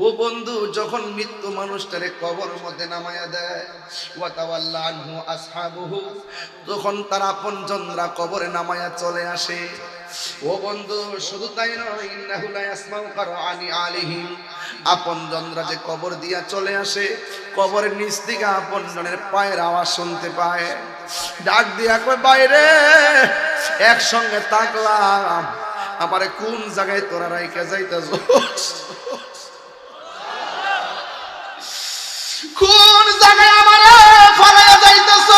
ও বন্ধু, যখন মৃত্যু মানুষটারে কবর মধ্যে নামায়া দেয়, ওয়া তাওয়াল্লা আনহু আসহাবুহু, তখন তার আপনজনরা কবরে নামায়া চলে আসে। ও বন্ধু, শুধু তাই নয়, ইন্নাহু লা ইয়াসমাউ কারআনি আলিহিম, আপনজনরা যে কবর দিয়া চলে আসে, কবরের নিচ থেকে আপনজনের পায়ের আওয়াজ শুনতে পায়। ডাক দিয়া কয়, বাইরে। একসঙ্গে তাকলাম, আমারে কোন জায়গায় তোরা রাইখা যাইতাছস? কোন জায়গায় আমারে ফালাইয়া যাইতাছস?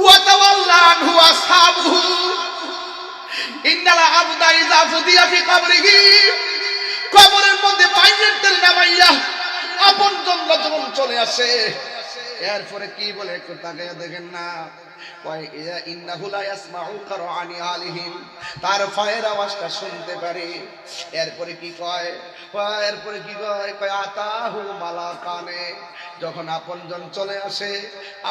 ওয়া তাওয়াল্লা আনহু আসহাবুহু, ইন্নাল আবদা ইযা ফুদিয়া ফি কবরিহি, কবরের মধ্যে বাইরের নামাইয়া আপনজনরা যখন চলে আসে, এরপরে কি বলে একটু তাকাইয়া দেখেন না। ইন্নাহু লা ইয়াসমাউ কারআনি আলিহিম, তার পায়ের আওয়াজটা শুনতে পারে। এরপরে কি কয়? এরপরে কি কয়? কয় আতাহু মালাকানে, যখন আপনজন চলে আসে,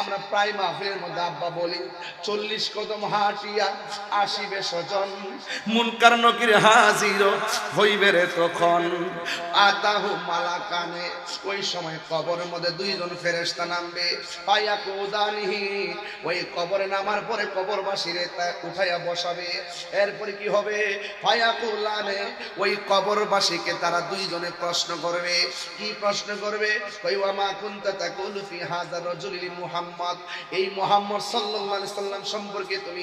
আমরা প্রায় মাহফিলের মধ্যে আব্বা বলি 40 কদম হাঁটিয়া আসিবে স্বজন, মুনকার নকির হাজির হইবে রে তখন। আতাহু মালাকানে, ওই সময় কবরের মধ্যে দুইজন ফেরেশতা নামবে। ফায়াকুদানিহি, ওই কবরে নামার পরে কবরবাসীরে তা উঠাইয়া বসাবে। এরপরে কি হবে? ফায়াকুলানে, ওই কবরবাসীকে তারা দুইজনে প্রশ্ন করবে। কি প্রশ্ন করবে? কইওয়া মা কুনতা তাকুলু ফি হাযা রাজুলি মুহাম্মদ, এই মুহাম্মদ সাল্লাল্লাহু আলাইহি সাল্লাম সম্পর্কে তুমি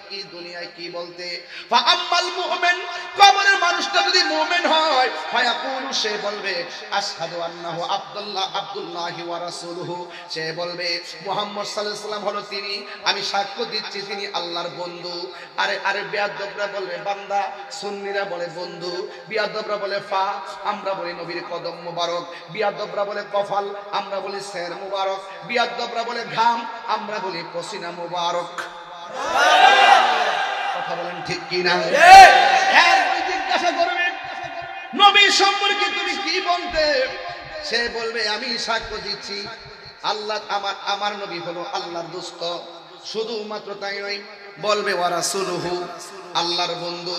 কি দুনিয়ায় কি বলতে? ফা আম্মাল মুমিন, কবরের মানুষটা যদি মুমিন হয়, ফায়াকুলু, সে বলবে আশহাদু আন্নাহু আব্দুল্লাহি ওয়া রাসূলুহু, সে বলবে মুহাম্মদ সাল্লাল্লাহু আলাইহি সাল্লাম হলো তিনি, আমি সাক্ষ্য দিচ্ছি তিনি আল্লাহর বন্ধু। আরে বেয়াদবরা বলবে বান্দা, সুন্নিরা বলে বন্ধু, বিয়াদবরা বলে ফা, আমরা বলি নবীর কদম মুবারক, বিয়াদবরা বলে কফাল, আমরা বলি সের মুবারক, বিয়াদবরা বলে ঘাম, আমরা বলি পসিনা মুবারক। কথা বলেন ঠিক কি না? এরপরে জিজ্ঞাসা করবে নবী সম্পর্কে তুমি কি বলতে? সে বলবে আমি সাক্ষ্য দিচ্ছি আল্লাহ, আমার নবী হলো আল্লাহর দোস্ত। শুধুমাত্র তাই নয়, বলবে ওয়া রাসূলুহু, আল্লাহর বন্ধু।